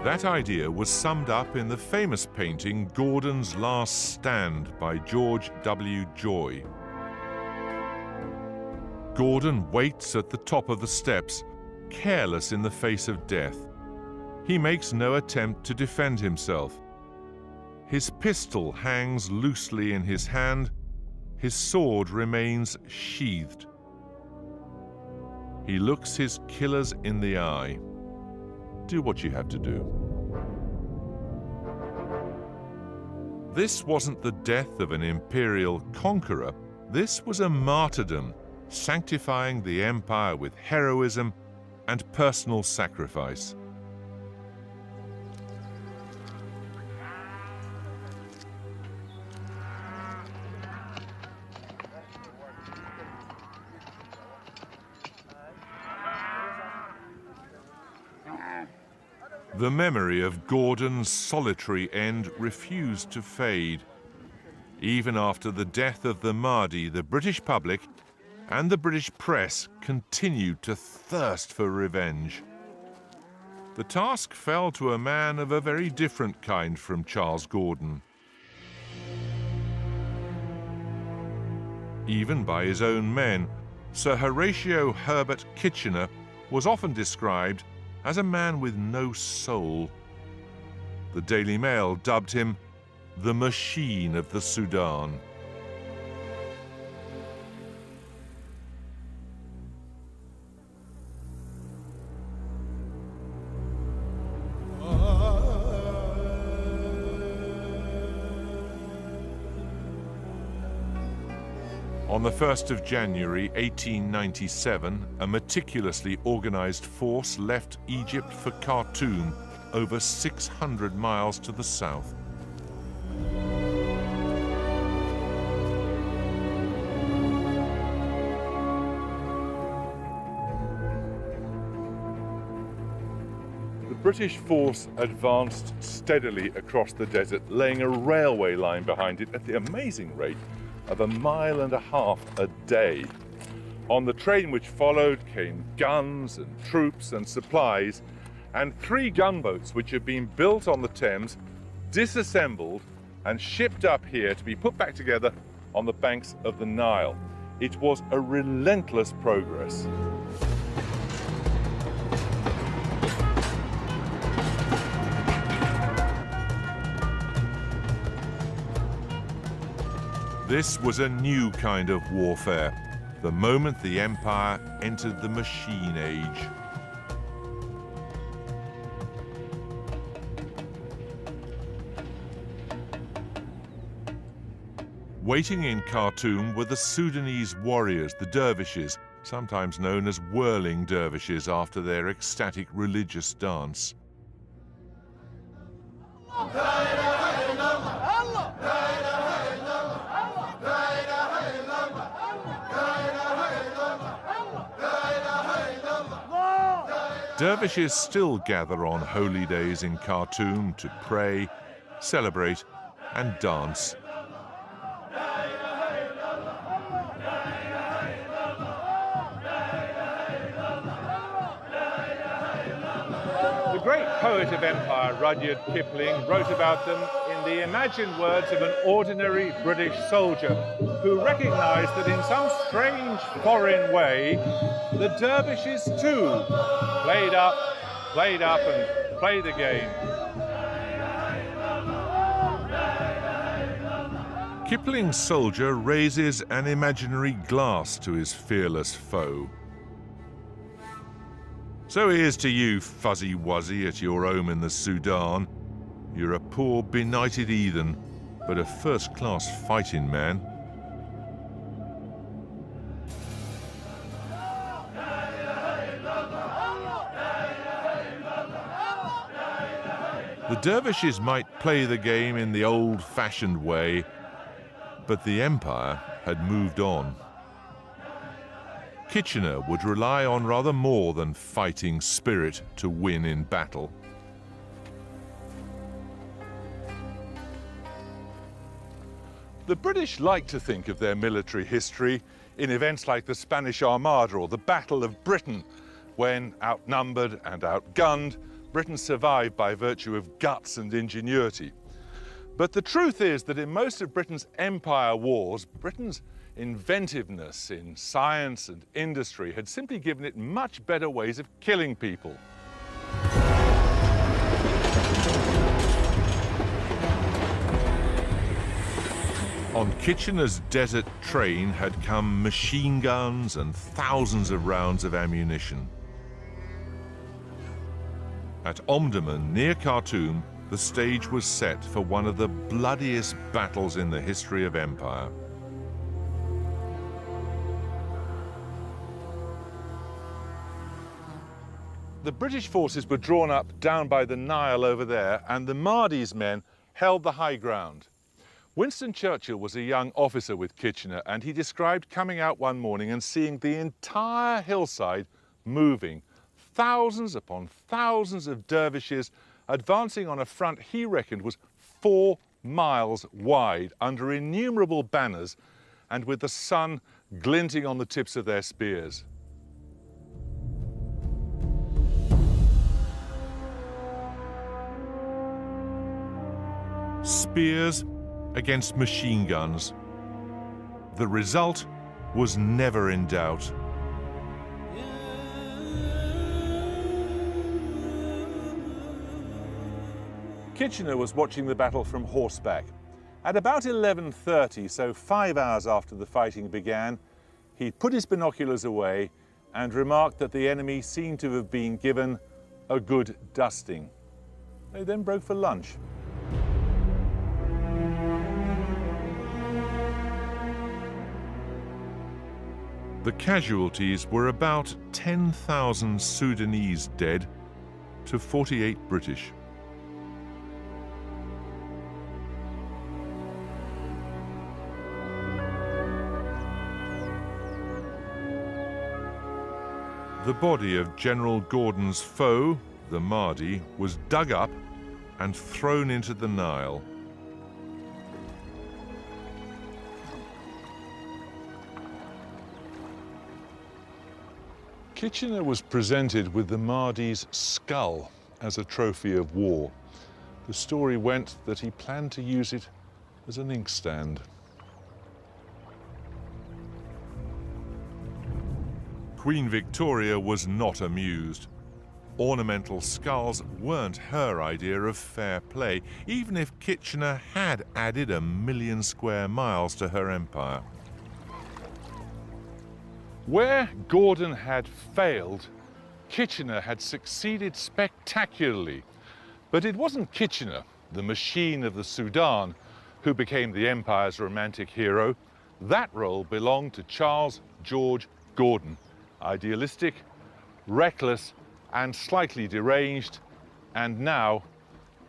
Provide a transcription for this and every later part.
That idea was summed up in the famous painting Gordon's Last Stand by George W. Joy. Gordon waits at the top of the steps, careless in the face of death. He makes no attempt to defend himself. His pistol hangs loosely in his hand. His sword remains sheathed. He looks his killers in the eye. Do what you have to do. This wasn't the death of an imperial conqueror. This was a martyrdom, sanctifying the empire with heroism and personal sacrifice. The memory of Gordon's solitary end refused to fade. Even after the death of the Mahdi, the British public and the British press continued to thirst for revenge. The task fell to a man of a very different kind from Charles Gordon. Even by his own men, Sir Horatio Herbert Kitchener was often described as a man with no soul. The Daily Mail dubbed him the machine of the Sudan. On the 1st of January 1897, a meticulously organized force left Egypt for Khartoum, over 600 miles to the south. The British force advanced steadily across the desert, laying a railway line behind it at the amazing rate of 1.5 miles a day. On the train which followed came guns and troops and supplies, and 3 gunboats which had been built on the Thames, disassembled and shipped up here to be put back together on the banks of the Nile. It was a relentless progress. This was a new kind of warfare, the moment the empire entered the machine age. Waiting in Khartoum were the Sudanese warriors, the dervishes, sometimes known as whirling dervishes after their ecstatic religious dance. Dervishes still gather on holy days in Khartoum to pray, celebrate, and dance. The great poet of empire, Rudyard Kipling, wrote about them in the imagined words of an ordinary British soldier who recognized that in some strange foreign way, the dervishes too played up and played the game. Kipling's soldier raises an imaginary glass to his fearless foe. So here's to you, Fuzzy Wuzzy, at your home in the Sudan. You're a poor, benighted heathen, but a first-class fighting man. The dervishes might play the game in the old-fashioned way, but the empire had moved on. Kitchener would rely on rather more than fighting spirit to win in battle. The British like to think of their military history in events like the Spanish Armada or the Battle of Britain, when, outnumbered and outgunned, Britain survived by virtue of guts and ingenuity. But the truth is that in most of Britain's empire wars, Britain's inventiveness in science and industry had simply given it much better ways of killing people. On Kitchener's desert train had come machine guns and thousands of rounds of ammunition. At Omdurman, near Khartoum, the stage was set for one of the bloodiest battles in the history of empire. The British forces were drawn up down by the Nile over there, and the Mahdi's men held the high ground. Winston Churchill was a young officer with Kitchener, and he described coming out one morning and seeing the entire hillside moving. Thousands upon thousands of dervishes advancing on a front he reckoned was 4 miles wide under innumerable banners and with the sun glinting on the tips of their spears. Spears against machine guns. The result was never in doubt. Kitchener was watching the battle from horseback. At about 11:30, so 5 hours after the fighting began, he put his binoculars away and remarked that the enemy seemed to have been given a good dusting. They then broke for lunch. The casualties were about 10,000 Sudanese dead to 48 British. The body of General Gordon's foe, the Mahdi, was dug up and thrown into the Nile. Kitchener was presented with the Mahdi's skull as a trophy of war. The story went that he planned to use it as an inkstand. Queen Victoria was not amused. Ornamental skulls weren't her idea of fair play, even if Kitchener had added 1 million square miles to her empire. Where Gordon had failed, Kitchener had succeeded spectacularly. But it wasn't Kitchener, the machine of the Sudan, who became the empire's romantic hero. That role belonged to Charles George Gordon, idealistic, reckless, and slightly deranged, and now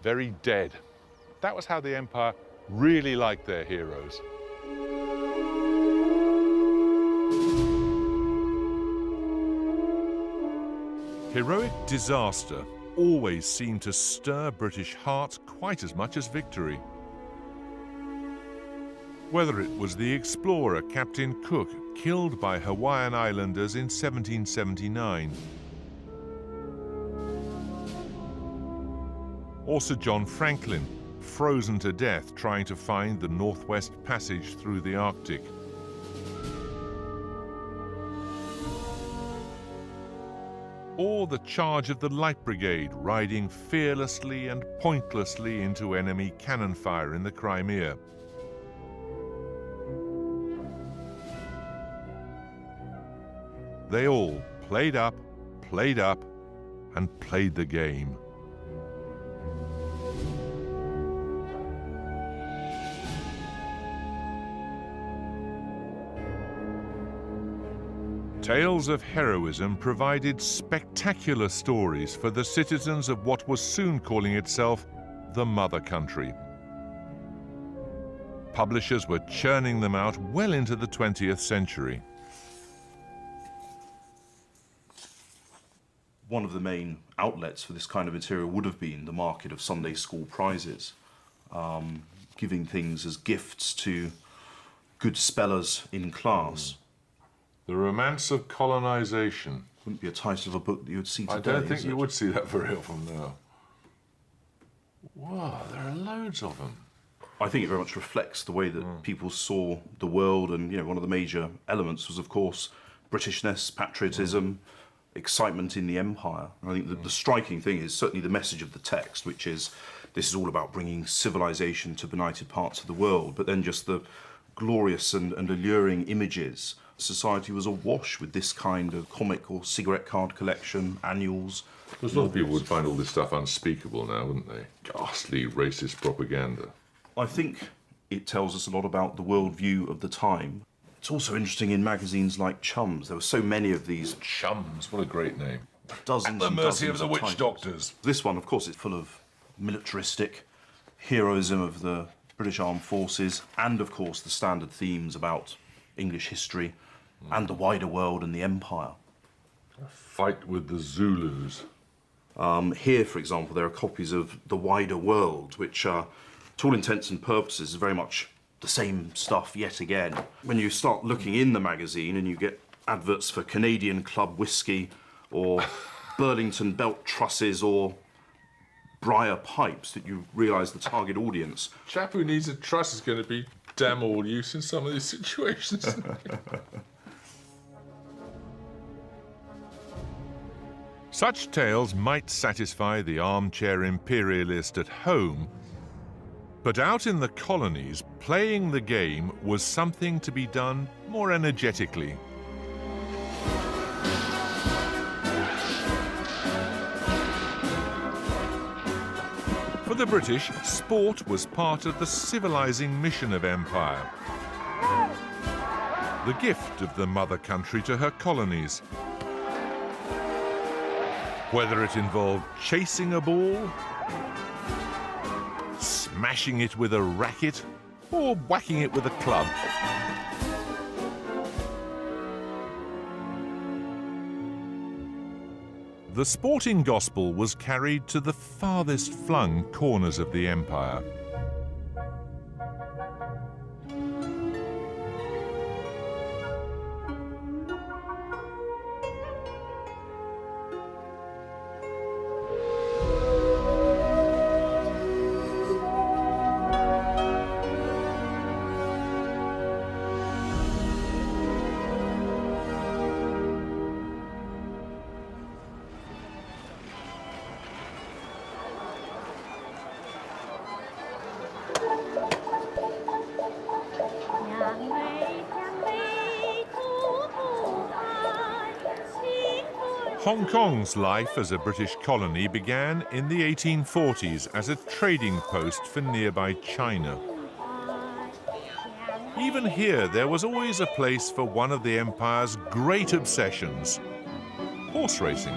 very dead. That was how the empire really liked their heroes. Heroic disaster always seemed to stir British hearts quite as much as victory. Whether it was the explorer Captain Cook, killed by Hawaiian Islanders in 1779, or Sir John Franklin, frozen to death trying to find the Northwest Passage through the Arctic. Or the charge of the Light Brigade riding fearlessly and pointlessly into enemy cannon fire in the Crimea. They all played up, and played the game. Tales of heroism provided spectacular stories for the citizens of what was soon calling itself the Mother Country. Publishers were churning them out well into the 20th century. One of the main outlets for this kind of material would have been the market of Sunday school prizes, giving things as gifts to good spellers in class. The romance of colonization. Wouldn't be a title of a book that you would see today. I don't think is you it? would see that very often now. Wow, there are loads of them. I think it very much reflects the way that people saw the world, and one of the major elements was, of course, Britishness, patriotism, excitement in the empire. And I think that the striking thing is certainly the message of the text, which is this is all about bringing civilization to benighted parts of the world, but then just the glorious and alluring images. Society was awash with this kind of comic or cigarette card collection, annuals. Because a lot of people would find all this stuff unspeakable now, wouldn't they? Ghastly racist propaganda. I think it tells us a lot about the worldview of the time. It's also interesting in magazines like Chums. There were so many of these. Chums, what a great name. Dozens At the and mercy dozens of the witch titles. doctors. This one, of course, is full of militaristic heroism of the British Armed Forces, and of course the standard themes about English history and the wider world and the empire. Fight with the Zulus. Here, for example, there are copies of The Wider World, which are, to all intents and purposes, is very much the same stuff yet again. When you start looking in the magazine and you get adverts for Canadian Club whiskey or Burlington belt trusses or Briar pipes, that you realise the target audience. Chap who needs a truss is going to be damn all use in some of these situations. Such tales might satisfy the armchair imperialist at home, but out in the colonies, playing the game was something to be done more energetically. For the British, sport was part of the civilizing mission of empire, the gift of the mother country to her colonies. Whether it involved chasing a ball, smashing it with a racket, or whacking it with a club. The sporting gospel was carried to the farthest flung corners of the empire. Hong Kong's life as a British colony began in the 1840s as a trading post for nearby China. Even here, there was always a place for one of the empire's great obsessions: horse racing.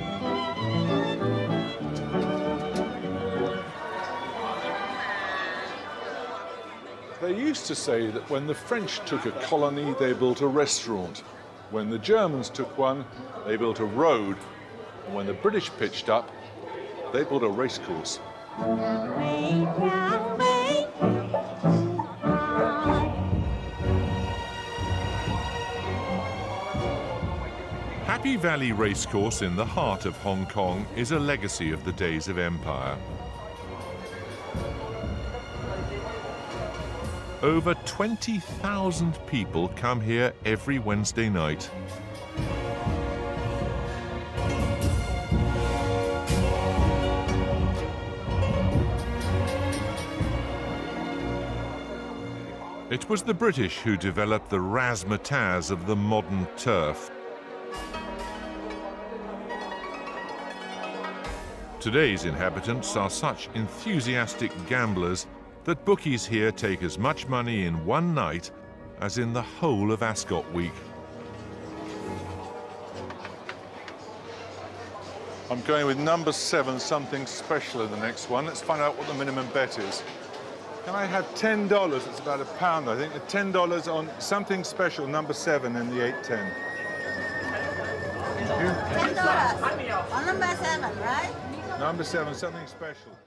They used to say that when the French took a colony, they built a restaurant. When the Germans took one, they built a road. And when the British pitched up, they built a racecourse. Happy Valley Racecourse in the heart of Hong Kong is a legacy of the days of empire. Over 20,000 people come here every Wednesday night. It was the British who developed the razzmatazz of the modern turf. Today's inhabitants are such enthusiastic gamblers that bookies here take as much money in one night as in the whole of Ascot Week. I'm going with number 7, something special in the next one. Let's find out what the minimum bet is. Can I have $10? It's about £1, I think. $10 on something special, number 7 in the 810. $10 on number 7, right? Number 7, something special.